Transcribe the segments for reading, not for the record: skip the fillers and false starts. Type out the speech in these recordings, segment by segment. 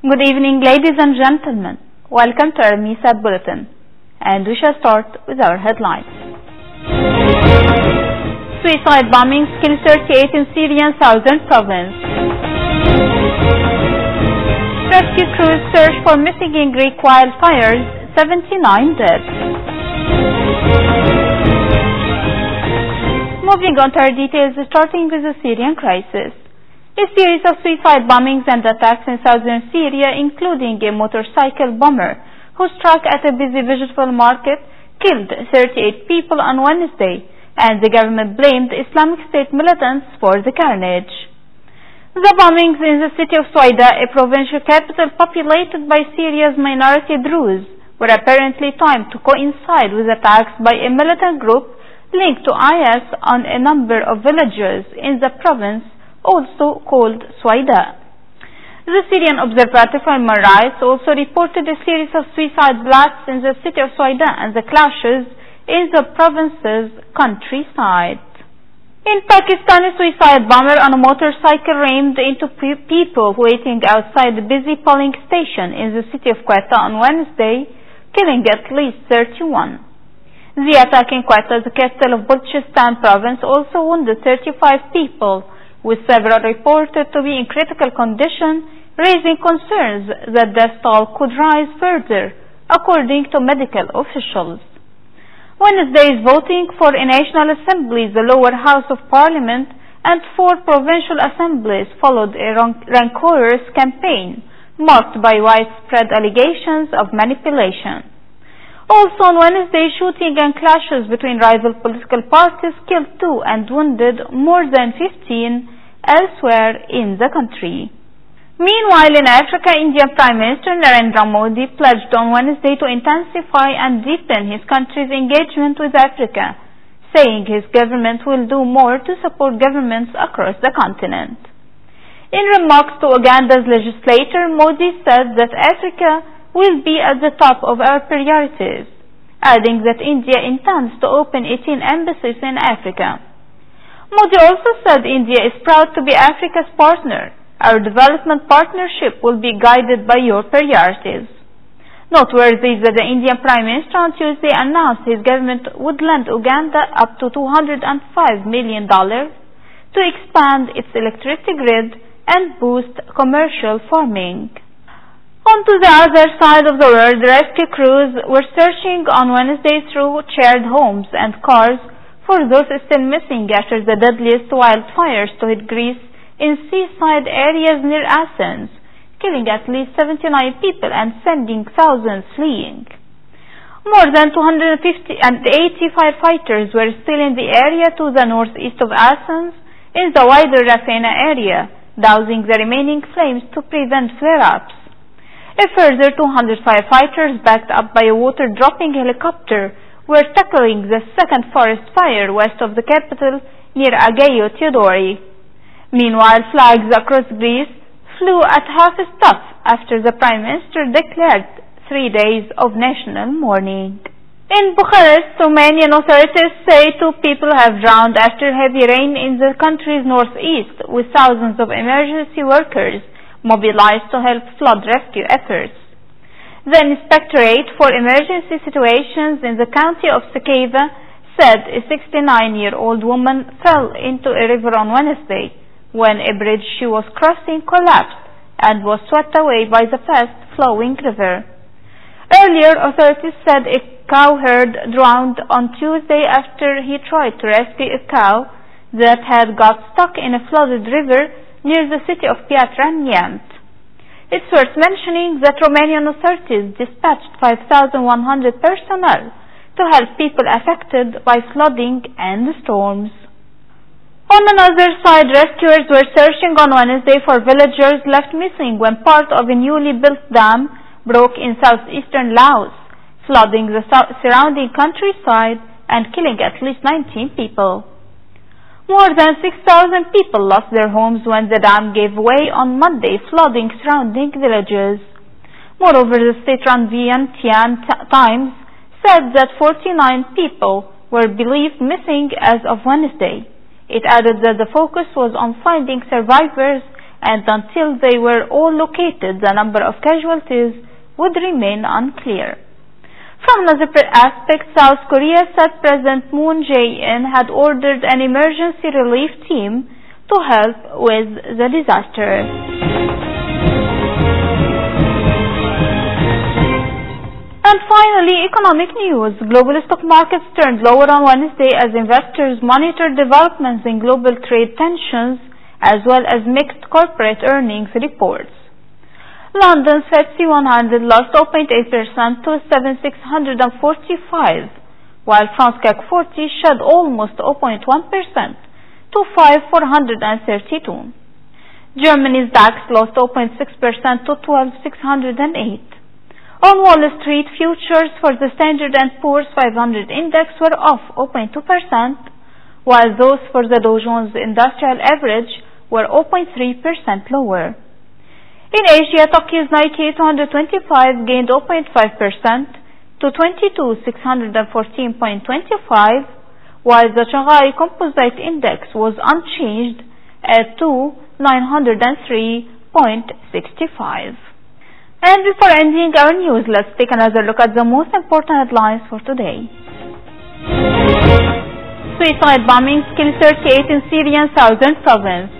Good evening, ladies and gentlemen. Welcome to our Misa Bulletin, and we shall start with our headlines. Suicide bombings kill 38 in Syrian southern province. Rescue crews search for missing in Greek wildfires, 79 dead. Moving on to our details, starting with the Syrian crisis. A series of suicide bombings and attacks in southern Syria, including a motorcycle bomber who struck at a busy vegetable market, killed 38 people on Wednesday, and the government blamed Islamic State militants for the carnage. The bombings in the city of Suida, a provincial capital populated by Syria's minority Druze, were apparently timed to coincide with attacks by a militant group linked to IS on a number of villages in the province, also called Suida. The Syrian Observatory for Human Rights also reported a series of suicide blasts in the city of Suida and the clashes in the province's countryside. In Pakistan, a suicide bomber on a motorcycle rammed into people waiting outside the busy polling station in the city of Quetta on Wednesday, killing at least 31. The attack in Quetta, the capital of Balochistan province, also wounded 35 people, with several reported to be in critical condition, raising concerns that death toll could rise further, according to medical officials. Wednesday's voting for a National Assembly, the lower house of parliament, and 4 provincial assemblies followed a rancorous campaign, marked by widespread allegations of manipulation. Also on Wednesday, shooting and clashes between rival political parties killed 2 and wounded more than 15 elsewhere in the country. Meanwhile, in Africa, Indian Prime Minister Narendra Modi pledged on Wednesday to intensify and deepen his country's engagement with Africa, saying his government will do more to support governments across the continent. In remarks to Uganda's legislator, Modi said that Africa will be at the top of our priorities, adding that India intends to open 18 embassies in Africa. Modi also said India is proud to be Africa's partner. Our development partnership will be guided by your priorities. Noteworthy is that the Indian Prime Minister on Tuesday announced his government would lend Uganda up to $205 million to expand its electricity grid and boost commercial farming. On to the other side of the world, rescue crews were searching on Wednesday through shared homes and cars for those still missing after the deadliest wildfires to hit Greece in seaside areas near Athens, killing at least 79 people and sending thousands fleeing. More than 285 firefighters were still in the area to the northeast of Athens in the wider Rafina area, dousing the remaining flames to prevent flare-ups. A further 200 firefighters, backed up by a water-dropping helicopter, were tackling the second forest fire west of the capital near Agioi Theodori. Meanwhile, flags across Greece flew at half-staff after the Prime Minister declared 3 days of national mourning. In Bucharest, Romanian authorities say 2 people have drowned after heavy rain in the country's northeast, with thousands of emergency workers mobilized to help flood rescue efforts. The Inspectorate for Emergency Situations in the county of Suceava said a 69-year-old woman fell into a river on Wednesday when a bridge she was crossing collapsed and was swept away by the fast-flowing river. Earlier, authorities said a cow herd drowned on Tuesday after he tried to rescue a cow that had got stuck in a flooded river near the city of Piatra Neamț. It's worth mentioning that Romanian authorities dispatched 5,100 personnel to help people affected by flooding and storms. On another side, rescuers were searching on Wednesday for villagers left missing when part of a newly built dam broke in southeastern Laos, flooding the surrounding countryside and killing at least 19 people. More than 6,000 people lost their homes when the dam gave way on Monday, flooding surrounding villages. Moreover, the state-run Vientiane Times said that 49 people were believed missing as of Wednesday. It added that the focus was on finding survivors and until they were all located, the number of casualties would remain unclear. From another aspect, South Korea said President Moon Jae-in had ordered an emergency relief team to help with the disaster. And finally, economic news. Global stock markets turned lower on Wednesday as investors monitored developments in global trade tensions as well as mixed corporate earnings reports. London's FTSE 100 lost 0.8% to 7,645, while France CAC 40 shed almost 0.1% to 5,432. Germany's DAX lost 0.6% to 12,608. On Wall Street, futures for the Standard & Poor's 500 index were off 0.2%, while those for the Dow Jones Industrial Average were 0.3% lower. In Asia, Tokyo's Nikkei 225 gained 0.5% to 22,614.25, while the Shanghai Composite Index was unchanged at 2,903.65. And before ending our news, let's take another look at the most important headlines for today. Suicide bombings kill 38 in Syrian southern province.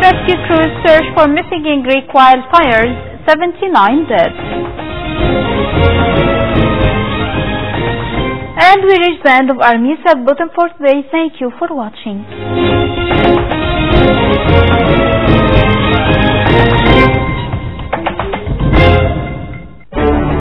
Rescue crews search for missing in Greek wildfires, 79 dead. And we reach the end of our news bulletin for today. Thank you for watching.